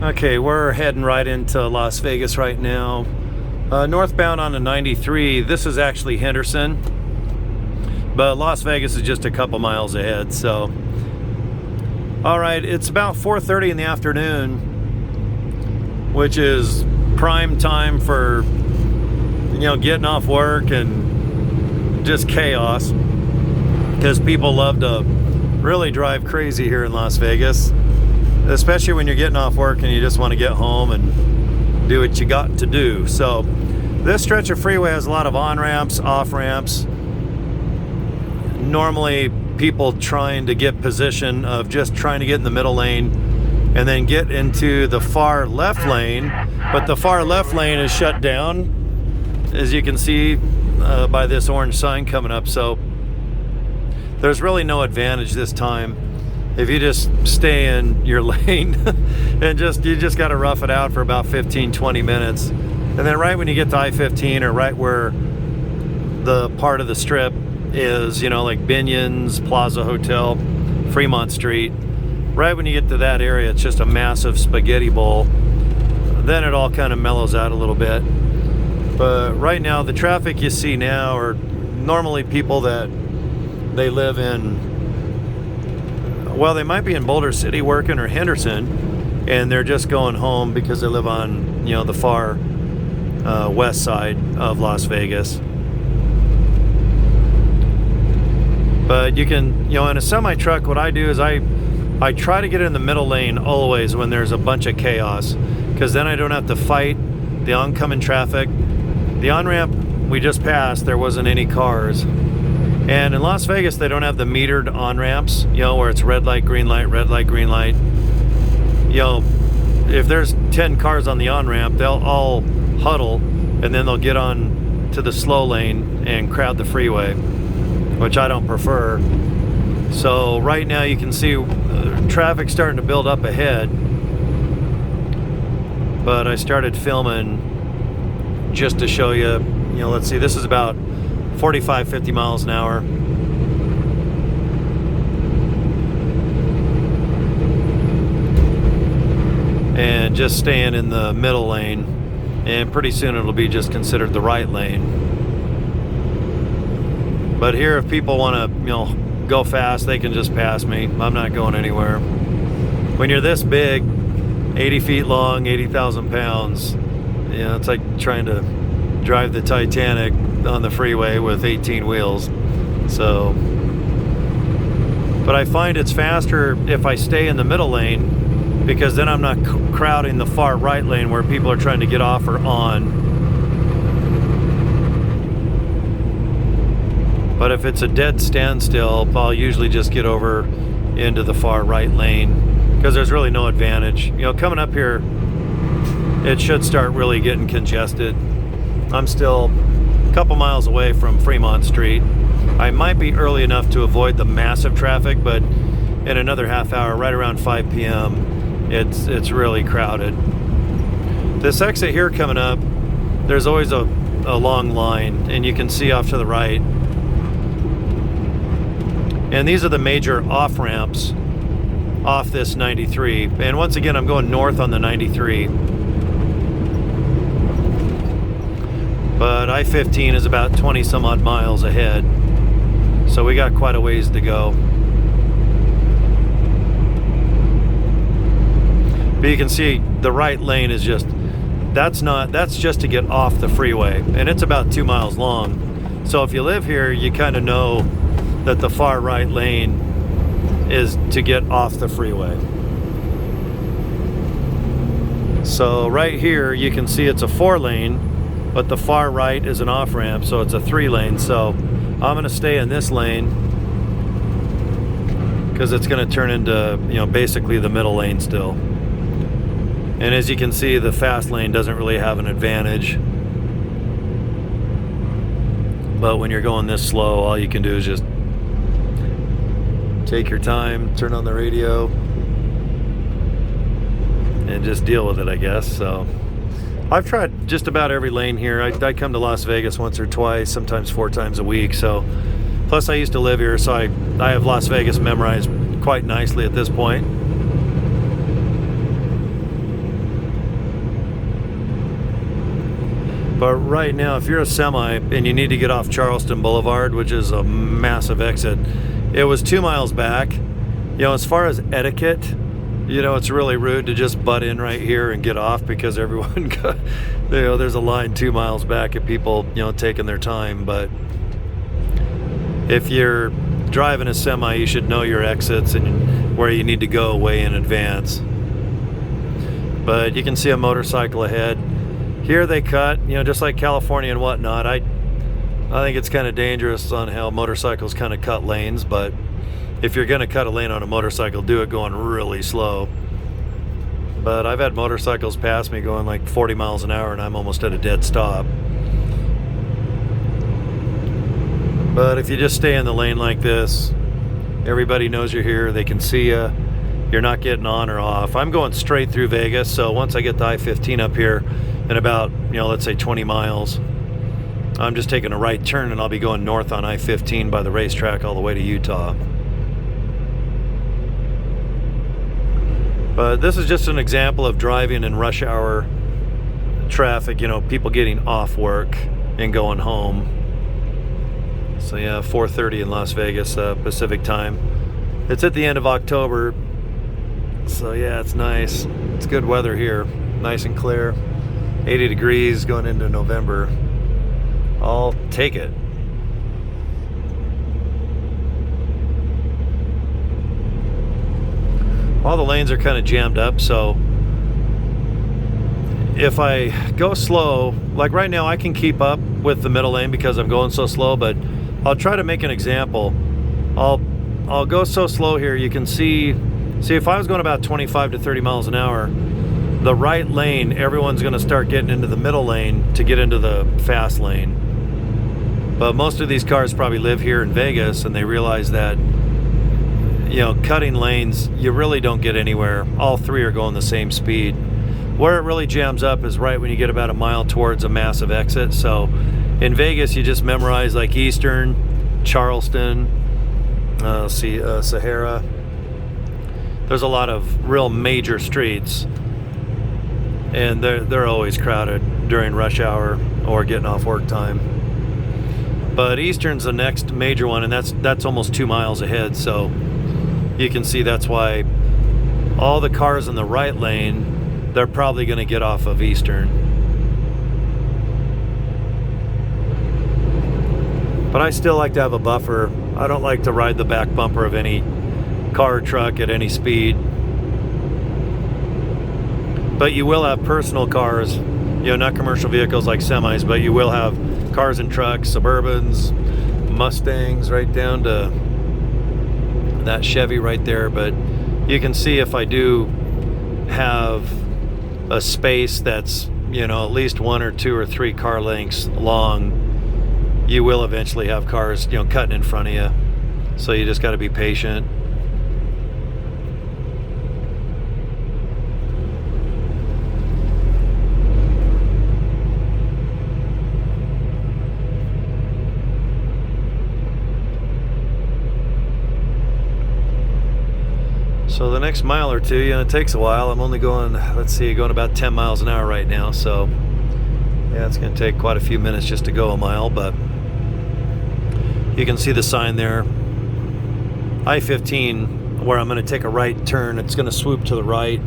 Okay, we're heading right into Las Vegas right now. Northbound on the 93. This is actually Henderson, but Las Vegas is just a couple miles ahead. So, all right, it's about 4:30 in the afternoon, which is prime time for getting off work and just chaos, because people love to really drive crazy here in Las Vegas, especially when you're getting off work and you just want to get home and do what you got to do. So this stretch of freeway has a lot of on-ramps, off-ramps. Normally people trying to get position of just trying to get in the middle lane and then get into the far left lane, but the far left lane is shut down, as you can see by this orange sign coming up. So there's really no advantage this time if you just stay in your lane and you just got to rough it out for about 15-20 minutes. And then right when you get to I-15, or right where the part of the strip is, like Binion's, Plaza Hotel, Fremont Street, right when you get to that area, it's just a massive spaghetti bowl. Then it all kind of mellows out a little bit. But right now, the traffic you see now are normally people that they live in, well, they might be in Boulder City working, or Henderson, and they're just going home because they live on, the far west side of Las Vegas. But you can, in a semi-truck, what I do is I try to get in the middle lane always when there's a bunch of chaos, because then I don't have to fight the oncoming traffic. The on-ramp we just passed, there wasn't any cars. And in Las Vegas, they don't have the metered on-ramps, where it's red light, green light, red light, green light. If there's 10 cars on the on-ramp, they'll all huddle, and then they'll get on to the slow lane and crowd the freeway, which I don't prefer. So right now you can see traffic starting to build up ahead. But I started filming just to show you, let's see, this is about 45-50 miles an hour. And just staying in the middle lane, and pretty soon it'll be just considered the right lane. But here, if people want to go fast, they can just pass me. I'm not going anywhere. When you're this big, 80 feet long, 80,000 pounds, it's like trying to drive the Titanic on the freeway with 18 wheels. So, but I find it's faster if I stay in the middle lane, because then I'm not crowding the far right lane where people are trying to get off or on. But if it's a dead standstill, I'll usually just get over into the far right lane, because there's really no advantage. Coming up here, it should start really getting congested. I'm still a couple miles away from Fremont Street. I might be early enough to avoid the massive traffic, but in another half hour, right around 5 p.m., it's really crowded. This exit here coming up, there's always a long line, and you can see off to the right. And these are the major off-ramps off this 93. And once again, I'm going north on the 93. But I-15 is about 20 some odd miles ahead. So we got quite a ways to go. But you can see the right lane is just, that's just to get off the freeway. And it's about 2 miles long. So if you live here, you kind of know that the far right lane is to get off the freeway. So right here, you can see it's a 4-lane, but the far right is an off-ramp, so it's a 3-lane. So I'm gonna stay in this lane, because it's gonna turn into, basically the middle lane still. And as you can see, the fast lane doesn't really have an advantage. But when you're going this slow, all you can do is just take your time, turn on the radio, and just deal with it, I guess. So I've tried just about every lane here. I come to Las Vegas once or twice, sometimes 4 times a week. So, plus I used to live here, so I have Las Vegas memorized quite nicely at this point. But right now, if you're a semi and you need to get off Charleston Boulevard, which is a massive exit, it was 2 miles back. You know, as far as etiquette, you know, it's really rude to just butt in right here and get off, because everyone got, you know, there's a line 2 miles back of people, you know, taking their time. But if you're driving a semi, you should know your exits and where you need to go way in advance. But you can see a motorcycle ahead. Here they cut, you know, just like California and whatnot. I think it's kind of dangerous on how motorcycles kind of cut lanes, but if you're going to cut a lane on a motorcycle, do it going really slow. But I've had motorcycles pass me going like 40 miles an hour and I'm almost at a dead stop. But if you just stay in the lane like this, everybody knows you're here, they can see you, you're not getting on or off. I'm going straight through Vegas, so once I get the I-15 up here in about, you know, let's say 20 miles, I'm just taking a right turn and I'll be going north on I-15 by the racetrack all the way to Utah. But this is just an example of driving in rush hour traffic, you know, people getting off work and going home. So yeah, 4:30 in Las Vegas Pacific time. It's at the end of October, so yeah, it's nice. It's good weather here, nice and clear. 80 degrees going into November. I'll take it. All the lanes are kind of jammed up, so if I go slow, like right now I can keep up with the middle lane because I'm going so slow, but I'll try to make an example. I'll go so slow here, you can see if I was going about 25 to 30 miles an hour, the right lane, everyone's going to start getting into the middle lane to get into the fast lane. But most of these cars probably live here in Vegas and they realize that, you know, cutting lanes, you really don't get anywhere. All three are going the same speed. Where it really jams up is right when you get about a mile towards a massive exit. So in Vegas, you just memorize like Eastern, Charleston, Sahara. There's a lot of real major streets, and they're always crowded during rush hour or getting off work time. But Eastern's the next major one, and that's almost 2 miles ahead. So you can see that's why all the cars in the right lane, they're probably going to get off of Eastern. But I still like to have a buffer. I don't like to ride the back bumper of any car or truck at any speed. But you will have personal cars, you know, not commercial vehicles like semis, but you will have cars and trucks, Suburbans, Mustangs, right down to that Chevy right there. But you can see if I do have a space that's, you know, at least 1 or 2 or 3 car lengths long, you will eventually have cars, you know, cutting in front of you. So you just got to be patient. So the next mile or two, you know, it takes a while. I'm only going, let's see, going about 10 miles an hour right now. So yeah, it's going to take quite a few minutes just to go a mile, but you can see the sign there. I-15, where I'm going to take a right turn, it's going to swoop to the right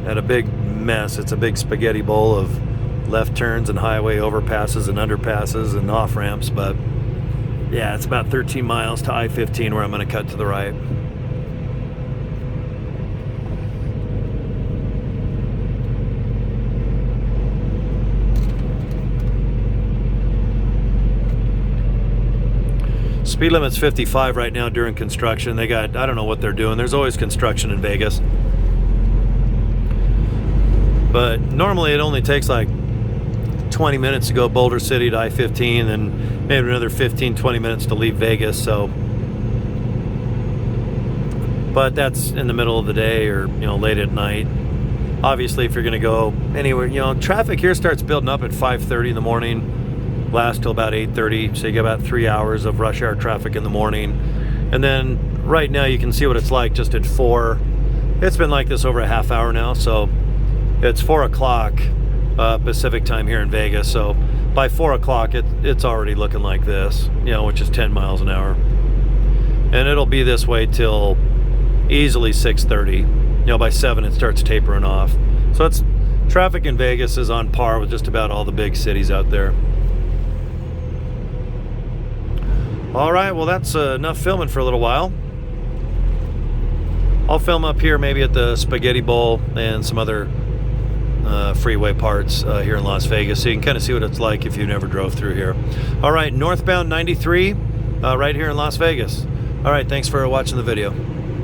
at a big mess. It's a big spaghetti bowl of left turns and highway overpasses and underpasses and off-ramps. But yeah, it's about 13 miles to I-15 where I'm going to cut to the right. Speed limit's 55 right now during construction. They got, I don't know what they're doing. There's always construction in Vegas. But normally it only takes like 20 minutes to go Boulder City to I-15 and maybe another 15-20 minutes to leave Vegas. So, but that's in the middle of the day or, you know, late at night. Obviously, if you're going to go anywhere, you know, traffic here starts building up at 5:30 in the morning. Last till about 8:30, so you get about 3 hours of rush hour traffic in the morning. And then right now you can see what it's like just at 4. It's been like this over a half hour now, so it's 4 o'clock. Pacific time here in Vegas. So by 4 o'clock, it's already looking like this, you know, which is 10 miles an hour. And it'll be this way till easily 6:30. You know, by 7 it starts tapering off. So it's traffic in Vegas is on par with just about all the big cities out there. All right, well, that's enough filming for a little while. I'll film up here maybe at the Spaghetti Bowl and some other freeway parts here in Las Vegas, so you can kind of see what it's like if you never drove through here. All right, northbound 93 right here in Las Vegas. All right, thanks for watching the video.